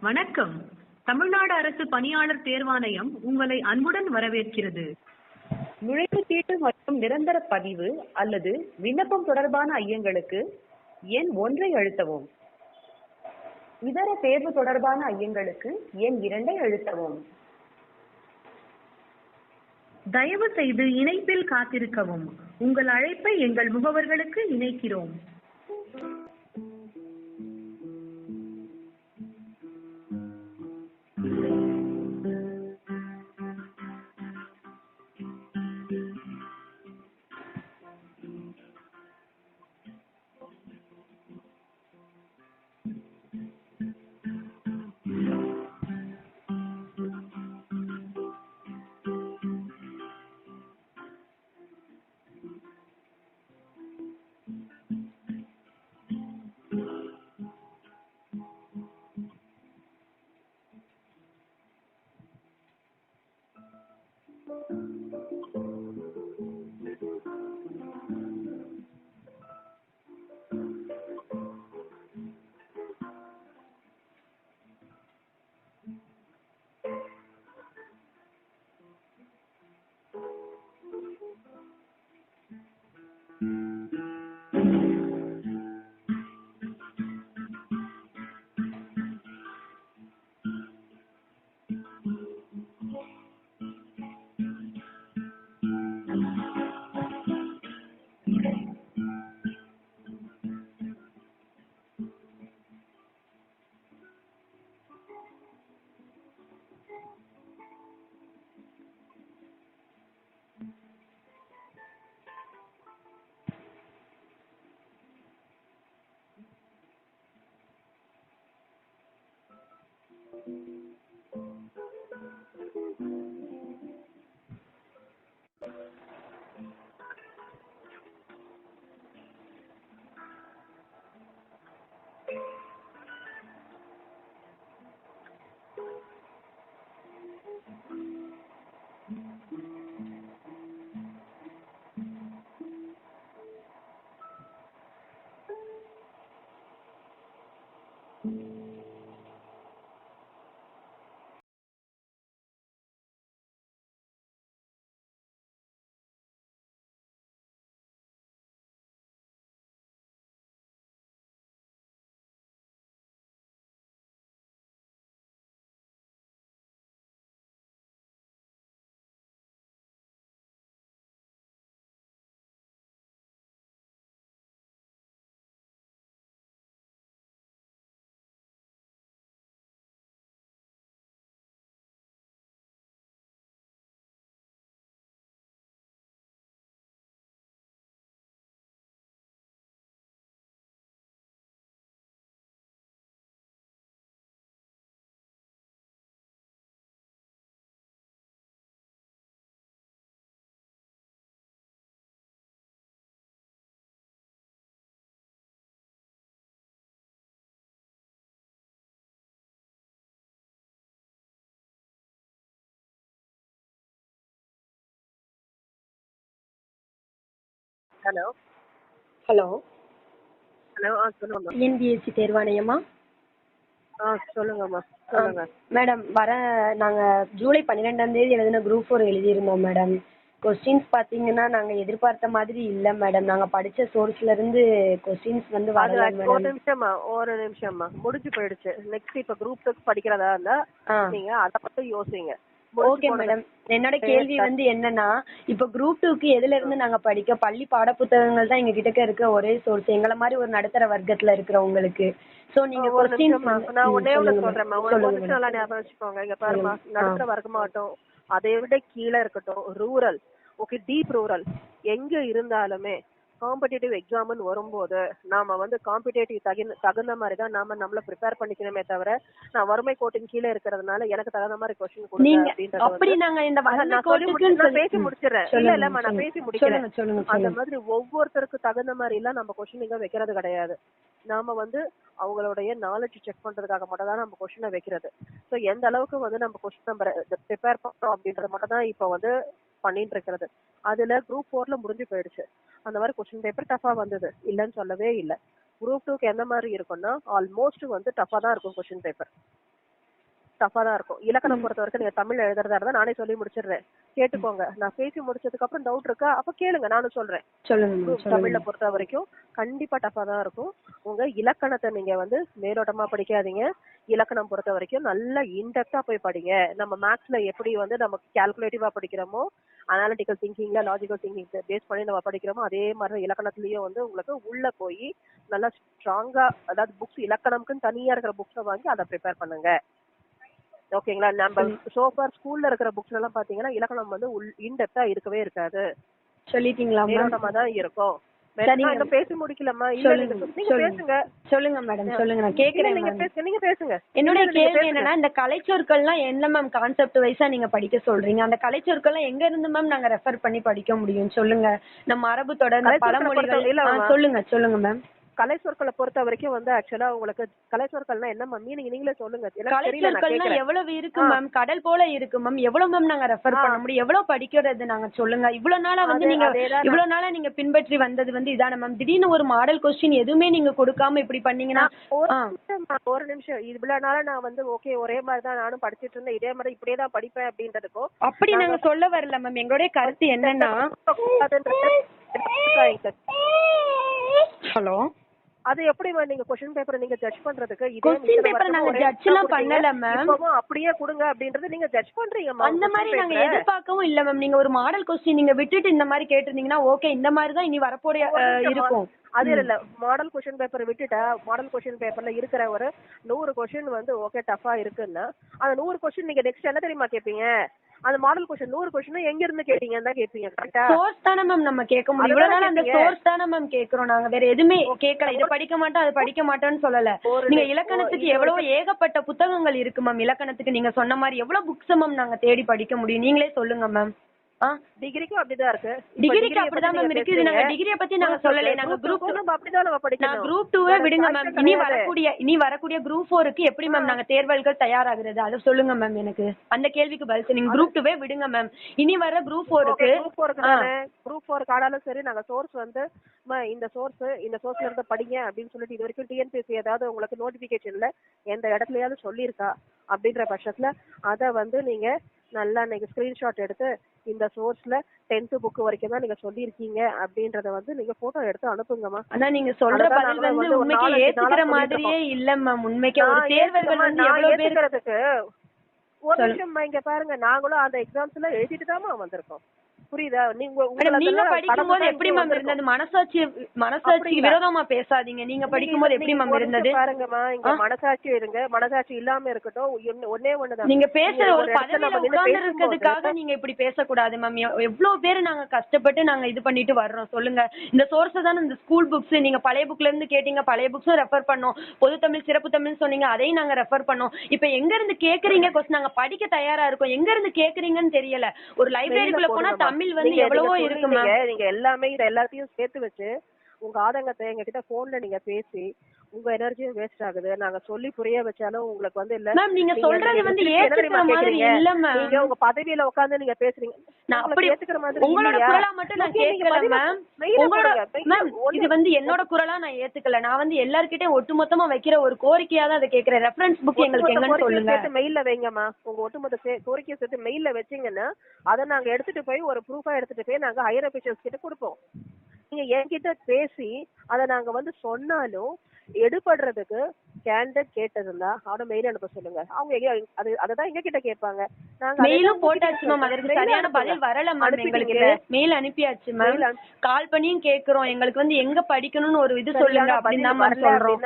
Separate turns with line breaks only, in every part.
வணக்கம். தமிழ்நாடு அரசு பணியாளர் தேர்வாணையம் உங்களை அன்புடன் வரவேற்கிறது. நுழைவுச் சீட்டு மற்றும் நிரந்தர பதிவு அல்லது விண்ணப்பம் தொடர்பான ஐயங்களுக்கு எண் 1 அழுத்தவும். இதர தேர்வு தொடர்பான ஐயங்களுக்கு எண் 2 அழுத்தவும். தயவு செய்து இணைப்பில் காத்திருக்கவும். உங்கள் அழைப்பை எங்கள் முகவர்களுக்கு இணைக்கிறோம்.
ஹலோ
ஹலோ
ஹலோ சொல்லுங்கம்மா.
டிஎன்பிஎஸ்சி தேர்வாணையமா?
சொல்லுங்கம்மா சொல்லுங்க.
மேடம், நாங்கள் ஜூலை 12ஆம் தேதி எழுதின குரூப் 4 எழுதியிருந்தோம் மேடம். கொஸ்டின்ஸ் பார்த்தீங்கன்னா நாங்கள் எதிர்பார்த்த மாதிரி இல்லை மேடம். நாங்கள் படித்த சோர்ஸ்லேருந்து கொஸ்டின்ஸ் வந்து வரல மேடம்.
ஒரு நிமிஷம்மா முடிஞ்சு போயிடுச்சு. நெக்ஸ்ட் இப்போ குரூப் 2 படிக்கிறதா இருந்தா நீங்க அதை மட்டும் யோசிங்க.
Okay madam. என்னோட கேள்வி வந்து என்னன்னா, இப்போ குரூப் 2க்கு எதுல இருந்து நாங்க படிக்க? பள்ளி பாட புத்தகங்கள் தான் எங்க கிட்ட இருக்க ஒரே சோர்ஸ், எங்களை மாதிரி ஒரு நடுத்தர வர்க்கத்துல இருக்கிறவங்களுக்கு. சோ நீங்க
நான் ஒன்னே ஒண்ணு சொல்றேன்மா, ஒரு நிமிஷம் நல்லா ஞாபகம் வச்சுக்கோங்க. இங்க பாருமா, நடுத்தர வர்க்கமாகட்டும், அதை விட கீழே இருக்கட்டும், ரூரல், ஓகே, டீப் ரூரல், எங்க இருந்தாலுமே காம்படிட்டிவ் எக்ஸாம்னு வரும்போது நாம வந்து காம்படிட்டிவ் தகுந்த மாதிரி தான் நம்மள ப்ரிப்பேர் பண்ணிக்கணுமே தவிர, நான் வறுமை கோட்டின் கீழே இருக்கிறதுனால எனக்கு தகுந்த மாதிரி கொஸ்டின் கொடுங்க அப்படின்றது நான் பேசி முடிச்சிடறேன். இல்லம்மா, நான் பேசி முடிக்கிறேன். அந்த மாதிரி ஒவ்வொருத்தருக்கு தகுந்த மாதிரி எல்லாம் நம்ம கொஸ்டின் இங்க வைக்கிறது கிடையாது. நாம வந்து அவங்களுடைய நாலேஜ் செக் பண்றதுக்காக மட்டும் தான் நம்ம கொஸ்டினை வைக்கிறது. ஸோ எந்த அளவுக்கு வந்து நம்ம கொஸ்டின் நம்ம ப்ரிப்பேர் பண்ணோம் அப்படின்றது மட்டும் தான் இப்போ வந்து பண்ணிட்டு இருக்கிறது. அதுல குரூப் 4ல முடிஞ்சு போயிடுச்சு. அந்த மாதிரி கொஸ்டின் பேப்பர் டஃபா வந்தது, இல்லைன்னு சொல்லவே இல்லை. குரூப் 2க்கு எந்த மாதிரி இருக்கும்னா ஆல்மோஸ்ட் வந்து டஃபா தான் இருக்கும் கொஸ்டின் பேப்பர். டஃபா தான் இருக்கும். இலக்கணம் பொறுத்த வரைக்கும் நீங்க தமிழ் எழுதுறதா இருந்தா நானே சொல்லி முடிச்சிடுறேன், கேட்டுக்கோங்க. நான் பேசி முடிச்சதுக்கு அப்புறம் டவுட் இருக்கா அப்ப கேளுங்க, நானும் சொல்றேன். தமிழ்ல பொறுத்த வரைக்கும் கண்டிப்பா டஃபா தான் இருக்கும். உங்க இலக்கணத்தை நீங்க வந்து மேலோட்டமா படிக்காதீங்க. இலக்கணம் பொறுத்த வரைக்கும் நல்லா இன்டெப்தா போய் படிங்க. நம்ம மேத்ஸ்ல எப்படி வந்து நம்ம கால்குலேட்டிவா படிக்கிறோமோ, அனாலிட்டிக்கல் திங்கிங்ல லாஜிக்கல் திங்கிங் பேஸ் பண்ணி நம்ம படிக்கிறோமோ, அதே மாதிரி இலக்கணத்திலயும் வந்து உங்களுக்கு உள்ள போய் நல்லா ஸ்ட்ராங்கா, அதாவது புக்ஸ் இலக்கணம்க்குன்னு தனியா இருக்கிற புக்ஸை வாங்கி அதை ப்ரிப்பேர் பண்ணுங்க. ஓகேங்களா? நம்ம சோஃபார் ஸ்கூல்ல இருக்கிற புக்ஸ் எல்லாம் பாத்தீங்கன்னா இலக்கணம் வந்து இன்டெப்தா இருக்கவே இருக்காது,
சொல்லிட்டீங்களா?
மேலோட்டமா தான் இருக்கும். பேசி முடிக்கலாமா?
சொல்லுங்க மேடம், சொல்லுங்க. நான் கேக்குறேன்.
நீங்க பேசுங்க.
என்னோட கேள்வி என்னன்னா, இந்த கலைச்சொற்கள்லாம் என்ன மேம் கான்செப்ட் வைஸா நீங்க படிக்க சொல்றீங்க? அந்த கலைச்சொற்கள்லாம் எங்க இருந்து மேம் நாங்க ரெஃபர் பண்ணி படிக்க முடியும் சொல்லுங்க? நம்ம மரபு தொடர் பழமொழிகள் சொல்லுங்க மேம்.
கலை சொற்களை பொறுத்த வரைக்கும் வந்து ஆக்சுவலா உங்களுக்கு கலை சொற்கள்னா என்ன மேம் மீனிங் நீங்களே சொல்லுங்க.
கலைச்சொற்கள்னா எவ்வளவு இருக்கு மேம்? கடல் போல இருக்கு மேம். எவ்வளவு மேம் நாங்க ரெஃபர் பண்ண முடியும்? எவ்வளவு படிக்கிறது நாங்க சொல்லுங்க. இவ்வளவு நாளா வந்து நீங்க இவ்வளவு நாளா நீங்க பின்பற்றி வந்தது வந்து இதான மேம்? திடீர்னு ஒரு மாடல் கொஸ்டின் எதுவுமே நீங்க கொடுக்காம இப்படி பண்ணீங்கன்னா
ஒரு நிமிஷம், இவ்வளவு நாளா நான் வந்து ஓகே ஒரே மாதிரி தான் நானும் படிச்சிட்டு இருந்தேன், இதே மாதிரி இப்படியே தான் படிப்பேன் அப்படின்றதுக்கும்
அப்படி நாங்க சொல்ல வரல மேம். எங்களுடைய கருத்து என்னன்னா, ஹலோ,
அது எப்படி நீங்க क्वेश्चन பேப்பர் நீங்க ஜட்ஜ் பண்றதுக்கு
क्वेश्चन பேப்பர் நாங்க ஜட்ஜ்லாம் பண்ணல மேம்.
இப்போவும் அப்படியே கொடுங்க அப்படின்றது நீங்க ஜட்ஜ் பண்றீங்க மேம்.
அந்த மாதிரி நாங்க எதிர்பார்க்கவும் இல்ல மேம். நீங்க ஒரு மாடல் क्वेश्चन நீங்க விட்டுட்டு இந்த மாதிரி கேட்டிருந்தீங்கன்னா ஓகே, இந்த மாதிரி தான் இனி வரப்போற இருக்கும்.
அது இல்ல, மாடல் क्वेश्चन பேப்பர் விட்டுட்டா மாடல் क्वेश्चन பேப்பர்ல இருக்கிற ஒரு 100 क्वेश्चन வந்து ஓகே டஃபா இருக்குன்னா அந்த 100 क्वेश्चन நீங்க நெக்ஸ்ட் என்ன தெரியுமா கேப்பீங்க? அந்த மாடல் क्वेश्चन 100 क्वेश्चन எங்க இருந்து கேட்டீங்கன்னு தான் கேப்பீங்க. கரெக்ட்டா?
சோர்ஸ் தான மேம் நம்ம கேட்க முடியும். இவ்வளவு நாள் அந்த சோர்ஸ் தான மேம் கேக்குறோம். நாங்க வேற எதுமே கேட்கல. இது படிக்க மாட்டோம் அது படிக்க மாட்டோம்னு சொல்லல. நீங்க இலக்கணத்துக்கு எவ்வளவு ஏகப்பட்ட புத்தகங்கள் இருக்கு மேம். இலக்கணத்துக்கு நீங்க சொன்ன மாதிரி எவ்வளவு புக்ஸ் மேம் நாங்க தேடி படிக்க முடியும்? நீங்களே சொல்லுங்க மேம்.
டிகிரிக்கும் அப்படிதான் இருக்கு.
டிகிரிக்கு அப்படிதான் மேம் இருக்கு. இது நாங்க டிகிரிய பத்தி நாங்க சொல்லல. நாங்க குரூப்
அப்படிதான் நம்ம படிக்கணும்.
குரூப் 2 விடுங்க மேம். இனி வரக்கூடிய குரூப் 4க்கு எப்படி மேம் நாங்க தேர்வுகள் தயாராகிறது அத சொல்லுங்க மேம். எனக்கு அந்த கேள்விக்கு பதில் நீங்க குரூப் 2 விடுங்க மேம். இனி வர குரூப் 4க்கு
குரூப் 4 காடாலும் சரி நாங்க சோர்ஸ் வந்து இந்த சோர்ஸ்ல இருந்து படிங்க அப்படின்னு சொல்லிட்டு இது வரைக்கும் டிஎன்பிஎஸ்சி ஏதாவது உங்களுக்கு நோட்டிபிகேஷன்ல எந்த இடத்துலயாவது சொல்லியிருக்கா அப்படின்ற பட்சத்துல அத வந்து நீங்க நல்லா நீங்க ஸ்கிரீன்ஷாட் எடுத்து இந்த சோர்ஸ்ல 10th புக் வரைக்கும் தான் நீங்க சொல்லிருக்கீங்க அப்படின்றத வந்து நீங்க போட்டோ எடுத்து அனுப்புங்கம்மா.
ஆனா நீங்க சொல்ற பதில் வந்து உண்மைக்கு ஏத்துக்கிற மாதிரியே இல்ல மேம். உண்மைக்கு ஒரு தேர்வர்கள் வந்து எவ்வளவு பேருக்கு
ஒரு நிமிஷம் இங்க பாருங்க, நாங்களும் அந்த எக்ஸாம்ஸ்ல எழுதிட்டு தான் வந்திருக்கோம். புரியுதா? நீங்க
படிக்கும்போது எப்படி மேம் இருந்தது? மனசாட்சி விரோதமா பேசாதீங்க. நீங்க படிக்கும்போது எப்படி மேம் இருந்தது?
பாருங்கம்மா, இங்க மனசாட்சி இருங்க, மனசாட்சி இல்லாம இருக்கட்டும். ஒன்னே ஒண்ணுதான்,
நீங்க பேசுற ஒரு பதவியில உட்கார்ந்து இருக்கிறதுக்காக நீங்க இப்படி பேசக்கூடாது மேம். எவ்வளவு பேரு நாங்க கஷ்டப்பட்டு நாங்க இது பண்ணிட்டு வர்றோம் சொல்லுங்க. இந்த சோர்ஸ் தானே இந்த ஸ்கூல் புக்ஸ். நீங்க பழைய புக்ல இருந்து கேட்டீங்க, பழைய புக்ஸும் ரெஃபர் பண்ணோம். பொது தமிழ் சிறப்பு தமிழ் சொன்னீங்க, அதையும் நாங்க ரெஃபர் பண்ணோம். இப்ப எங்க இருந்து கேக்குறீங்க? நாங்க படிக்க தயாரா இருக்கோம். எங்க இருந்து கேக்குறீங்கன்னு தெரியல. ஒரு லைப்ரரிக்குள்ள போனா தமிழ் வந்து எவ்வளவோ இருக்கு மேம்.
நீங்க எல்லாமே எல்லாத்தையும் சேர்த்து வச்சு உங்க ஆதங்கத்தை எங்ககிட்ட போன்ல நீங்க பேசி உங்க எனர்ஜியும் வேஸ்ட் ஆகுது. நாங்க சொல்லி புரிய வச்சாலும் உங்களுக்கு வந்து இல்ல
மேம். நீங்க சொல்றது வந்து ஏத்துக்கிற மாதிரி இல்ல மேம்.
நீங்க உங்க பதவியில உட்கார்ந்து நீங்க பேசுறீங்க.
நான் அப்படி ஏத்துக்கிற மாதிரி உங்களோட குரலா மட்டும் நான் கேட்கல மேம். மேம் இது வந்து என்னோட குரலா நான் ஏத்துக்கல. நான் வந்து எல்லார்கிட்டயும் ஒட்டுமொத்தமா வைக்கிற ஒரு கோரிக்கையா தான் அதை கேக்குறேன். ரெஃபரன்ஸ் புக் எங்களுக்கு எங்கன்னு சொல்லுங்க.
மெயில்ல வைங்கம்மா. உங்க ஒட்டுமொத்த கோரிக்கையை சேர்த்து மெயில்ல வச்சீங்கன்னா அதை நாங்க எடுத்துட்டு போய் ஒரு ப்ரூஃபா எடுத்துட்டு போய் நாங்க ஹையர் அபிஷியல்ஸ் கிட்ட கொடுப்போம். நீங்க என்கிட்ட பேசி அதை நாங்க வந்து சொன்னாலும் எடுபடுறதுக்கு கேண்டிடேட் கேட்டதுன்னா அவன மெயில் அனுப்ப சொல்லுங்க. அவங்க அததான் எங்க கிட்ட கேட்பாங்க. நாங்க
மெயிலும் போட்டாச்சு மேம். அதற்கு சரியான பதில் வரல மேம். எங்களுக்கு மெயில் அனுப்பியாச்சு மேம். கால் பண்ணியும் கேக்குறோம். எங்களுக்கு வந்து எங்க படிக்கணும்னு ஒரு இது சொல்லுங்க அப்படின்னு தான் மேம் சொல்றோம்.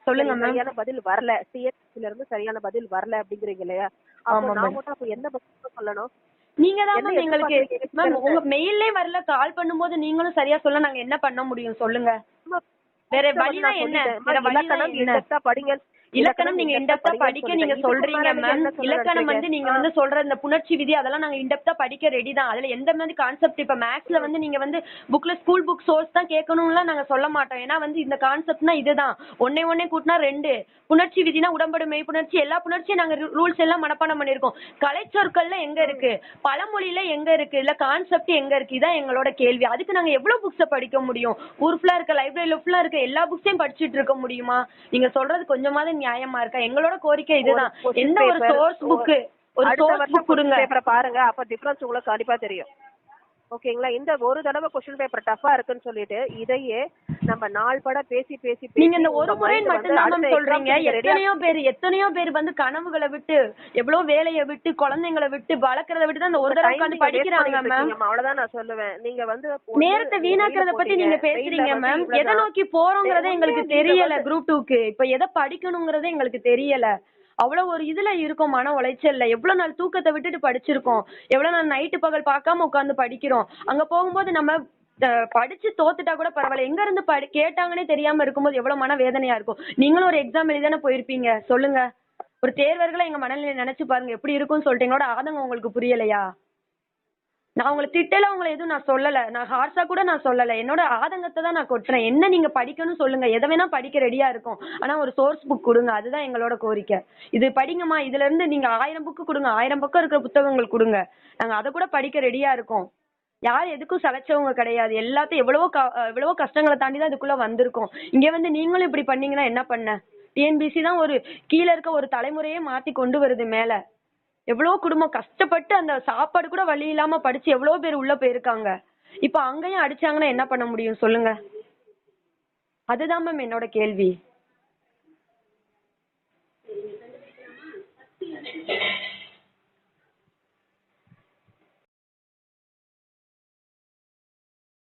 சொல்லுங்க மேம்.
சரியான பதில் வரல, டிஎன்பிஎஸ்சில இருந்து சரியான பதில் வரல அப்படிங்கறீங்க இல்லையா? அப்ப நான் மட்டும் அப்ப என்ன பதில் சொல்லணும்?
நீங்க தான் மேம் எங்களுக்கு மேம் உங்க மெயிலே வரல. கால் பண்ணும்போது நீங்களும் சரியா சொல்ல நாங்க என்ன பண்ண முடியும் சொல்லுங்க? வேற வழினா என்ன? வேற வழினா என்ன?
படிங்க.
இலக்கணம் நீங்க இன்டெப்தா படிக்க நீங்க சொல்றீங்க மேம். இலக்கணம் வந்து நீங்க வந்து சொல்ற இந்த புணர்ச்சி விதி அதெல்லாம் நாங்க இன்டெப்தா படிக்க ரெடி தான். அதுல எந்த மாதிரி கான்செப்ட் இப்ப மேக்ஸ்ல வந்து நீங்க வந்து புக்ல ஸ்கூல் புக் சோர்ஸ் தான் கேட்கணும்லாம் நாங்க சொல்ல மாட்டோம். ஏன்னா வந்து இந்த கான்செப்ட்னா இதுதான். ஒன்னே கூட்டினா 2. புணர்ச்சி விதினா உடம்படு மெய் புணர்ச்சி, எல்லா புணர்ச்சியும் நாங்க ரூல்ஸ் எல்லாம் மனப்பாடம் பண்ணிருக்கோம். கலைச்சொற்கள்ல எங்க இருக்கு? பழமொழியில எங்க இருக்கு? இல்ல கான்செப்ட் எங்க இருக்கு? இதான் எங்களோட கேள்வி. அதுக்கு நாங்க எவ்வளவு புக்ஸ படிக்க முடியும்? ஊர் ஃபுல்லா இருக்க லைப்ரரியில ஃபுல்லா இருக்க எல்லா புக்ஸையும் படிச்சுட்டு இருக்க முடியுமா? நீங்க சொல்றது கொஞ்சமாவது நியாயமா இருக்கா? எங்களோட கோரிக்கை இதுதான்.
question
என்ன ஒரு
paper,
சோர்ஸ் புக் ஒரு
அடுத்த
சோர்ஸ்
வருஷம்
புக் கொடுங்க.
கொஸ்டின் பேப்பரை பாருங்க, அப்ப டிஃபரன்ஸ் உங்களுக்கு கண்டிப்பா தெரியும். ஓகேங்களா? இந்த ஒரு தடவை கொஸ்டின் பேப்பர் டஃபா இருக்குன்னு சொல்லிட்டு இதையே நம்ம நாள் பட பேசி பேசி
நீங்க இந்த ஒரு முறை மட்டும் தான் மேம் சொல்றீங்க. எத்தனையோ பேர் வந்து கனவுகளை விட்டு எவ்வளவு வேலையை விட்டு குழந்தைங்களை விட்டு வளர்க்கறத விட்டு தான் இந்த ஒரு தடவை உட்காந்து படிக்கிறாங்க மேம்.
அவ்வளவுதான் நான் சொல்லுவேன். நீங்க வந்து
நேரத்தை வீணாக்குறத பத்தி நீங்க பேசுறீங்க மேம். எதை நோக்கி போறோங்கிறதே எங்களுக்கு தெரியல. குரூப் 2க்கு இப்ப எதை படிக்கணுங்கிறதே எங்களுக்கு தெரியல. அவ்வளவு ஒரு இதுல இருக்கும், மன உளைச்சல்ல. எவ்வளவு நாள் தூக்கத்தை விட்டுட்டு படிச்சிருக்கோம், எவ்வளவு நாள் நைட்டு பகல் பார்க்காம உட்காந்து படிக்கிறோம். அங்க போகும்போது நம்ம படிச்சு தோத்துட்டா கூட பரவாயில்ல, எங்க இருந்து கேட்டாங்கன்னே தெரியாம இருக்கும்போது எவ்வளவு மன வேதனையா இருக்கும். நீங்களும் ஒரு எக்ஸாம் எழுதானே போயிருப்பீங்க, சொல்லுங்க. ஒரு தேர்வர்களை எங்க மனநிலை நினைச்சு பாருங்க எப்படி இருக்கும்னு சொல்லிட்டு. எங்களோட ஆதங்கம் உங்களுக்கு புரியலையா? நான் உங்களை திட்டல, உங்களை எதுவும் நான் சொல்லல, நான் ஹார்ஷா கூட நான் சொல்லல. என்னோட ஆதங்கத்தை தான் நான் கொட்டுறேன். என்ன நீங்க படிக்கணும்னு சொல்லுங்க, எதை வேணா படிக்க ரெடியா இருக்கும். ஆனா ஒரு சோர்ஸ் புக் கொடுங்க, அதுதான் எங்களோட கோரிக்கை. இது படிங்கம்மா, இதுல இருந்து நீங்க 1000 புக்கு கொடுங்க, 1000 பக்கம் இருக்கிற புத்தகங்கள் கொடுங்க, நாங்க அதை கூட படிக்க ரெடியா இருக்கோம். யார் எதுக்கும் சளைச்சவங்க கிடையாது. எல்லாத்தையும் எவ்வளவோ கஷ்டங்களை தாண்டி தான் இதுக்குள்ள வந்திருக்கோம். இங்க வந்து நீங்களும் இப்படி பண்ணீங்கன்னா என்ன பண்ண? டிஎன்பிசி தான் ஒரு கீழே இருக்க ஒரு தலைமுறையே மாத்தி கொண்டு வருது மேல. எவ்வளவு குடும்பம் கஷ்டப்பட்டு அந்த சாப்பாடு கூட வழி இல்லாம படிச்சு எவ்வளவு பேர் உள்ள போயிருக்காங்க. இப்ப அங்கேயும் அடிச்சாங்கன்னா என்ன பண்ண முடியும் சொல்லுங்க? அதுதான் மேம் என்னோட கேள்வி.